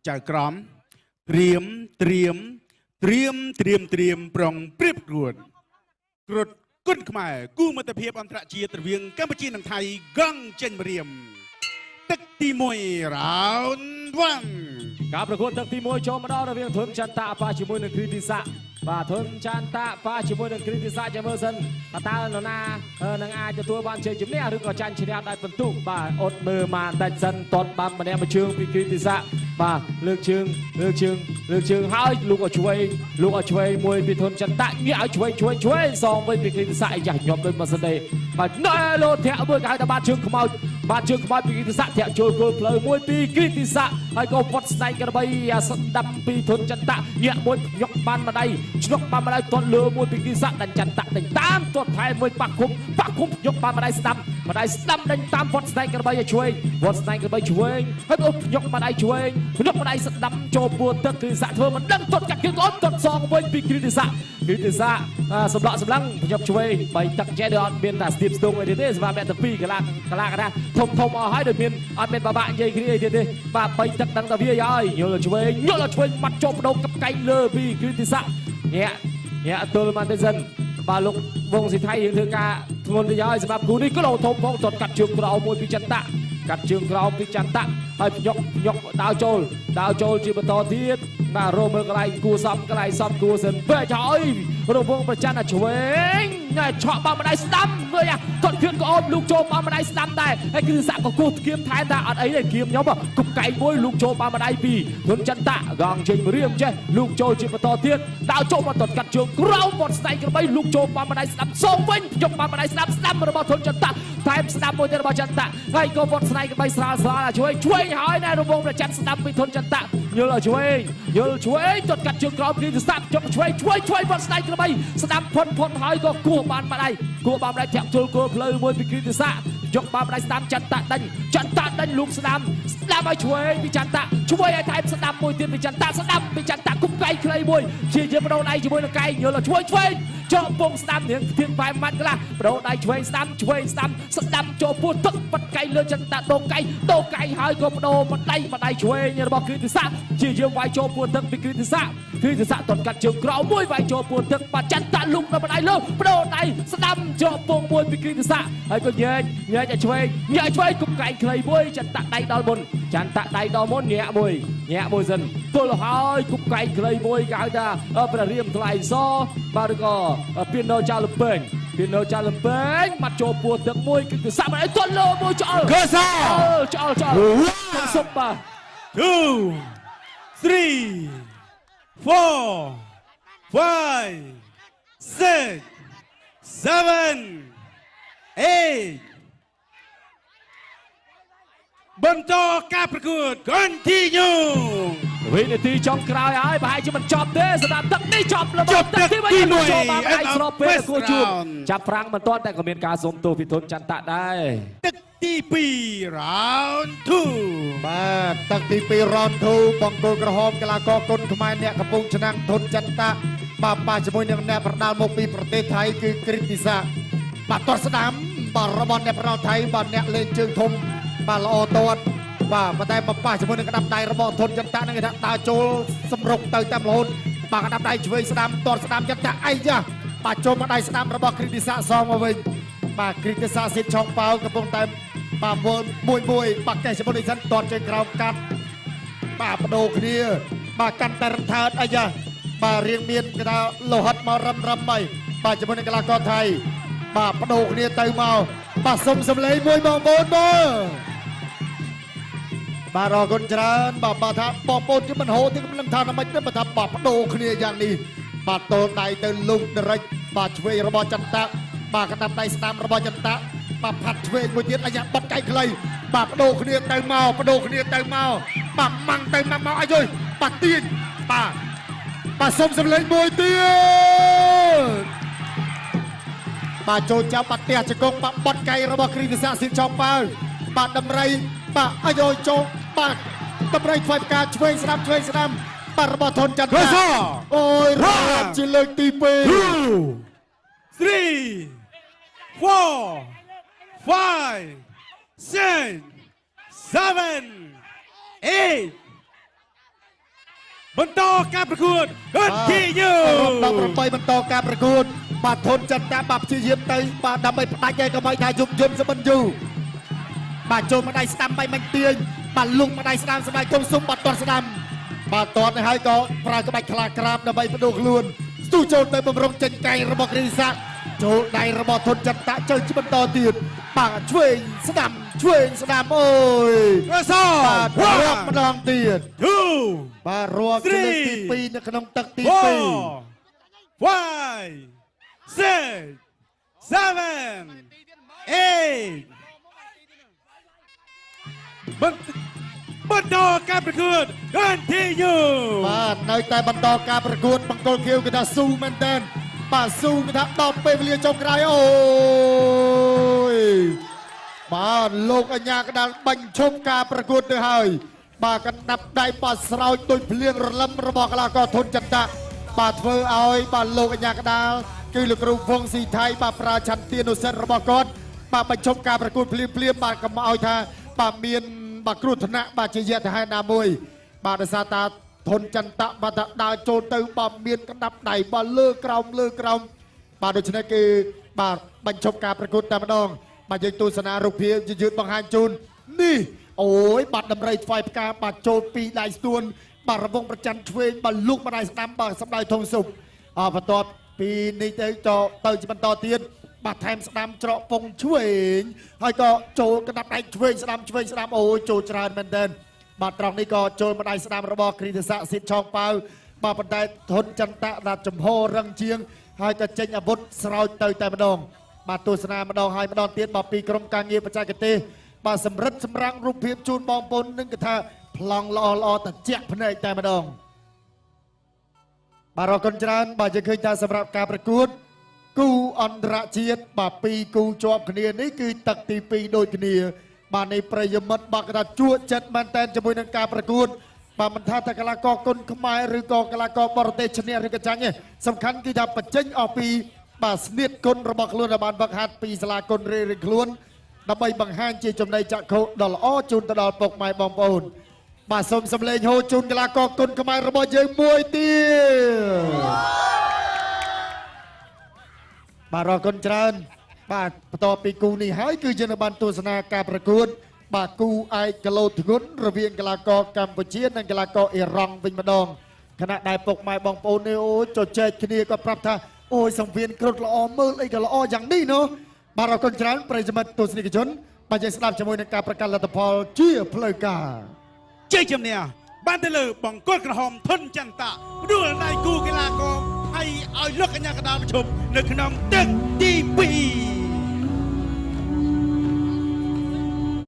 ចៅក្រមត្រៀមប្រងព្រៀបព្រួតគ្រុតគុណខ្មែរគូមិត្តភាពអន្តរជាតិរវាងកម្ពុជានិងថៃកង់ចេញម្រាមទឹកទី1 round 1ការប្រកួតទឹកទី1ចូលមកដល់រវាងធុនចន្ទៈប៉ាជាមួយនឹងគ្រីទីសាបាទធុនចន្ទៈប៉ាជាមួយនឹងគ្រីទីសាចាំមើលសិនតើនរណានឹងអាចទទួលបានជ័យជំនះឬក៏ចាញ់ឈ្នះដោយពិន្ទុបាទអត់មើលមកដាច់សិនតតបាំម្នាក់មួយជើងពីគ្រីទីសាបាទលើកជើងហើយលោកឲ្យឆ្វេងមួយពីធុនចន្ទៈងាកឲ្យឆ្វេងសងវិញពីគ្រីទីសាយ៉ាញាប់ដូចម៉ាស៊ីនទេបាទណែលោធាក់មួយគេហៅថាបាតជើងខ្មោចពីគ្រីទីសាធាក់ចូលគោលផ្លូវមួយពីគ្រីទីសាហើយក៏វត្តស្នែកក្របីស្ដាប់ពីធុនចន្ទៈញាក់មួយញុកបានម្ដាយឆ្លុកបានម្ដាយទាត់លើមួយពីគ្រីទីសាដេញចន្ទៈដេញតាមទាត់ថែមួយបាក់គុំញុកបានម្ដាយស្ដាំដេញតាមវត្តស្នែកក្របីឲ្យឆ្វេងហើយក៏ញុកម្ដាយឆ្វេងញុកម្ដាយស្ដាំចូលពួរទឹកគ្រីទីសាធ្វើមិនដឹងទាត់កាត់គៀងអត់ទាត់សងវិញពីគ្រីទីសាសម្លឹងញុកឆ្វេងបីទឹកចេះដូចអត់មានតែស្ទាបស្ទងអីទេសម្រាប់អ្នកទាំងពីរកលាធំអស់ហើយដូចមានអត់មានបាក់និយាយគ្នាអីទេបាទបីទឹកដឹងតែវាហើយយល់ឆ្វេងបាត់ចូលបដូរកັບកៃលើពីគ្រីទីសាញាក់ទល់មកទេសិនបាទលោកវងស៊ីថៃយើងធ្វើការធ្ងន់ទៅហើយសម្រាប់គូនេះក៏លោធំផងទាត់កាត់ជើងក្រោមមួយពីចន្ទៈហើយញុកដាវចូលជាបន្តទៀតបាទរមើលកន្លែងគួសំគួសិនពេកហើយរវងប្រច័នឆ្វេងឆក់បានម្ដាយស្ដាំមើលទាត់គ្រឿនក៏អូបលោកចូលបានម្ដាយស្ដាំដែរហើយគឺសាក់ក៏គោះគៀមថែមថាអត់អីទេគៀមខ្ញុំគប់កែងមួយលោកចូលបានម្ដាយពីរធុនចន្ទៈកងចេញរៀមចេះលោកចូលជាបន្តទៀតដាវចូលមកទាត់កាត់ជើងក្រោមវត្តស្នែកក្របីលោកចូលបានម្ដាយស្ដាំសងវិញយកបានម្ដាយស្ដាំរបស់ធុនចន្ទៈថែមស្ដាំមួយទៀតរបស់ចន្ទៈហើយក៏វត្តស្នែកក្របីស្រាលឆ្វេងហើយណែរវងប្រច័នស្ដាំពីធុនចន្ទៈយល់ឆ្វេងទាត់កាត់ជើងក្រោមគ្រីទីសាយកឆ្វេងវត្តស្នែកក្របីស្ដាំផុនហើយក៏គោះបានម្ដាយធាក់ជុលគោលផ្លូវមួយពីគ្រីទីសាយកបានម្ដាយស្ដាំចន្ទៈដេញលោកស្ដាំឲ្យឆ្វេងពីចន្ទៈឆ្វេងឲ្យថែមស្ដាំមួយទៀតពីចន្ទៈគុំកៃខ្លីមួយជាបដូរដៃជាមួយនឹងកៃយល់ឆ្វេងចកពងស្ដាំរៀងធៀងបែបម៉ាត់កន្លះបដូរដៃឆ្វេងស្ដាំស្ដាំចូលពោះទឹកបាត់កៃលើចន្ទៈដូកៃហើយក៏បដូរបដៃឆ្វេងរបស់គ្រីទីសាជាវាយចូលពោះទឹកពីគ្រីទីសាទាត់កាត់ជើងក្រោមមួយវាយចូលពោះទឹកបាត់ចន្ទៈលុកដល់បដៃលើបដូរដៃស្ដាំចកពងមួយពីគ្រីទីសាហើយក៏ញែកឲ្យឆ្វេងគុំកៃខ្លីមួយចន្ទៈដៃដល់មុនញាក់មួយសិនទល់ហើយគុំកៃខ្លីមួយគេហៅថាព្រះរាមថ្លៃសបាទឬក៏ពីណូចាលំពេងមកចូលពោះទឹកមួយគឺសាប់ឲ្យទាត់លោមួយឆ្អល់សុបបាទ 2 3 4 5 6 7 8បន្តការប្រកួត continue វិនាទីចុងក្រោយហើយប្រហែលជាមិនចប់ទេសម្រាប់ទឹកនេះចប់ទឹកទី1ចូលបានឯងស្របពេលគួរជួបចាប់ប្រាំងមិនទាន់តែក៏មានការសុំទោសពីធុនចន្ទៈដែរទឹកទី2 round 2បាទទឹកទី2 round 2បង្គោលក្រហមកីឡាករគុណខ្មែរអ្នកកំពុងឆ្នាំងធុនចន្ទៈបាទជាមួយនឹងអ្នកប្រដាល់មកពីប្រទេសថៃគឺគ្រីទីសាបាទទាត់ស្ដាំបាទរបស់អ្នកប្រដាល់ថៃបាទអ្នកលេងជើងធំបាទល្អទាត់បាទប៉ុន្តែមកប៉ះជាមួយនឹងក្តាប់ដៃរបស់ធុនចន្ទៈនឹងគេថាដើរចូលសម្រុកទៅតាមរហូតបាទក្តាប់ដៃឆ្វេងស្ដាំទាត់ស្ដាំចន្ទៈអីយ៉ាបាទចូលមកដៃស្ដាំរបស់គ្រីទីសាសងមកវិញបាទគ្រីទីសាស៊ីតឆុងប៉ៅកំពុងតែបាទមួយបាក់កេះជាមួយនឹងសិនទាត់ជើងក្រោមកាត់បាទបដូរគ្នាបាទកាន់តែរំថើតអីយ៉ាបាទរៀងមានគេថាលោហិតមករឹមហើយបាទជាមួយនឹងកីឡាករថៃបាទបដូរគ្នាទៅមកបាទសុំសម្លេងមួយបងប្អូនមើលបាទអរគុណច្រើនបាទថាបងប្អូនជិះមិនហូរទេខ្ញុំថាមិនទេបើថាបាទបដូរគ្នាយ៉ាងនេះបាទតូលដៃទៅលុកដរិចបាទឆ្វេងរបស់ចន្ទៈបាទកណ្ដាប់ដៃស្ដាំរបស់ចន្ទៈបាទផាត់ឆ្វេងមួយទៀតអាយ៉ាបាត់កៃខ្លីបាទបដូរគ្នាទៅមកបាទម៉ាំងទៅម៉ាំងមកអាយយបាទទាញបាទសុំសម្លេងមួយទៀតបាទចូលចាប់បាត់ផ្ទះជង្គង់បាត់កៃរបស់គ្រីទីសាស៊ីចុងប៉ៅបាទដំរីបាទអាយយចូលបាទដំរីធ្វើការឆ្វេងស្ដាំបាទរបស់ធុនចន្ទៈអូយរត់ជាលើកទី2 3 4 5 6 7 8 បន្តការប្រកួត continue 18បន្តការប្រកួតបាទធនចន្ទៈបាទព្យាយាមទៅបាទដើម្បីផ្ដាច់ឯកបីថាយប់យន្តសបិនយូបាទចូលមកដៃស្ដាំបៃមិនទាញបាទលុងមកដៃស្ដាំស្បែកកុំសុំបាទទាត់ស្ដាំបាទទាត់នេះហើយក៏ប្រើក្បាច់ខ្លាក្រាបដើម្បីបដូរខ្លួនស្ទុះចូលទៅបំរុងចេញកែងរបស់គ្រីសាចូលដៃរបស់ធនចន្ទៈចូលជាបន្តទៀតបាទឆ្វេងស្ដាំអូយ Rasa បាទរាប់ម្ដងទៀត 2 បាទរាប់ជាលើកទី2នៅក្នុងទឹកទី 4 2 5 6 7 8បន្តការប្រកួត continue បាទនៅតែបន្តការប្រកួតបង្គោលខៀវគេថាស៊ូមែនតើបាទស៊ូគេថាដល់ពេលវេលាចុងក្រោយអូយបាទលោកអញ្ញាកដាលបាញ់ឈប់ការប្រកួតទៅហើយបាទកណ្ដាប់ដៃបាទស្រោចដូចភ្លៀងរលឹមរបស់កីឡាករធនចន្ទៈបាទធ្វើឲ្យបាទលោកអញ្ញាកដាលគឺលោកគ្រូវងស៊ីថៃបាទប្រើឆន្ទានុសិទ្ធិរបស់គាត់បាទបញ្ឈប់ការប្រកួតភ្លាមបាទកុំឲ្យថាបាទមានបាទគ្រោះថ្នាក់បាទជាយថាហេតុណាមួយបាទដោយសារតាធនចន្ទៈបាទដើរចូលទៅបាទមានកណ្ដាប់ដៃបាទលើក្រោមបាទដូច្នេះគឺបាទបញ្ឈប់ការប្រកួតតែម្ដងបាទយើងទស្សនារូបភាពយឺតបង្ហាញជូននេះអូយបាទដំរីថ្វាយផ្កាបាទចូលពីដៃស្ទួនបាទរវងប្រច័ណ្ឌឆ្វេងបាទលុកម្ដាយស្ដាំបាទសម្ដៅធំសុបបន្ទាប់ពីនេះទៅជាបន្តទៀតបាទថែមស្ដាំច្រកពងឆ្វេងហើយក៏ចូលកណ្ដាប់ដៃឆ្វេងស្ដាំអូយចូលច្រើនមែនទែនបាទត្រង់នេះក៏ចូលម្ដាយស្ដាំរបស់គ្រីតស័កសិទ្ធឆោងប៉ៅបាទប៉ុន្តែធនចន្ទៈដាក់ចំហរឹងជាងហើយក៏ចេញអាវុធស្រោចទៅតែម្ដងបាទទស្សនាម្ដងហើយម្ដងទៀតបាទពីក្រុមការងារបច្ចេកទេសបាទសម្រិតសម្រាំងរូបភាពជូនបងប្អូននឹងគេថាប្លង់ល្អតិចភ្នែកតែម្ដងបាទអរគុណច្រើនបាទយើងឃើញថាសម្រាប់ការប្រកួតគូអន្តរជាតិបាទពីរគូជាប់គ្នានេះគឺទឹកទី2ដូចគ្នាបាទនៃប្រិយមិត្តបាទគេថាជក់ចិត្តមែនតែនជាមួយនឹងការប្រកួតបាទមិនថាតែកីឡាករគុនខ្មែរឬក៏កីឡាករបរទេសឈ្នះឬក៏ចាញ់ទេសំខាន់គឺថាបញ្ចេញអស់ពីបាទស្នៀតគុណរបស់ខ្លួនដែលបានវឹកហាត់ពីសាលាគុនរៀងៗខ្លួនដើម្បីបង្ហាញជាចំណីចក្ខុដ៏ល្អជូនទៅដល់ពុកម៉ែបងប្អូនបាទសូមសម្លេងហូជូនកីឡាករគុនខ្មែររបស់យើងមួយទៀតបាទអរគុណច្រើនបាទបន្ទាប់ពីគូនេះហើយគឺយើងបានទស្សនាការប្រកួតបាទគូឯកគីឡូធ្ងន់រវាងកីឡាករកម្ពុជានិងកីឡាករអ៊ីរ៉ង់វិញម្ដងខណៈដែលពុកម៉ែបងប្អូននេះអូជជែកគ្នាក៏ប្រាប់ថាអូយសង្វៀនគ្រុតល្អមើលអីក៏ល្អយ៉ាងនេះនោះបាទអរគុណច្រើនប្រិយមិត្តទស្សនិកជនបាទយើងស្ដាប់ជាមួយនឹងការប្រកាសលទ្ធផលជាផ្លូវការជ័យជំនះបានទៅលើបង្គោលក្រហមធនចន្ទៈផ្ដួលដៃគូកីឡាករថៃឲ្យលោកកញ្ញាកដាលប្រជុំនៅក្នុងទឹកទី2